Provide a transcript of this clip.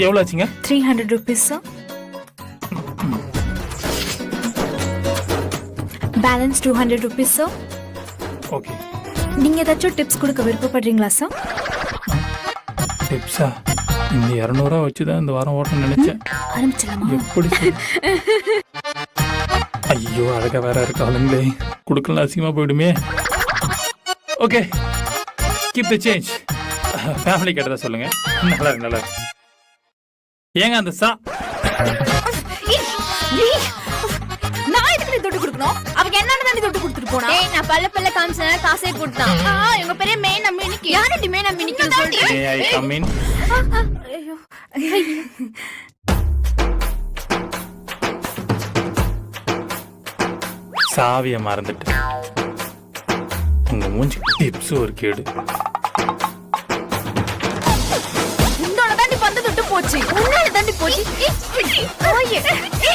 எவ்வளோ ஆச்சுங்க? 300 rupees sir. Balance 200 rupees sir. Okay. நீங்க ஏதாச்சும் டிப்ஸ் கொடுக்க விருப்பப்படுறீங்களா சார்? டிப்ஸா? இந்த 200 வச்சு தான் இந்த வாரம் ஓட்டணும்னு நினைச்சேன். ஆரம்பிச்சலாமா? எப்படி ஐயோ அழகா வேற இருக்காளுங்களே, கொடுக்கலாம் அசிங்கமா போயிடுமே. Okay, keep the change. Family கேட்டதா சொல்லுங்க. நல்லா இருக்கு, நல்லா இருக்கு. ஏங்க அந்த நான் எதுக்கு தொட்டு கொடுக்கணும்? அவங்க என்னன்னு தாண்டி தொட்டு கொடுத்துட்டு போனா? ஏய் நான் பல்ல காமிச்சனா காசே கொடுத்தான். எங்க பெரிய மெயின் நம்ம இன்னைக்கு யாரடி மெயின் நம்ம இன்னைக்கு சொல்றேன். May I come in? ஐயோ சாவியை மறந்துட்டு உங்க மூஞ்சி டிப்ஸ் ஒரு கேடு. உன்னோட தாண்டி பந்து தொட்டு போச்சு. உன்னால தாண்டி போச்சு.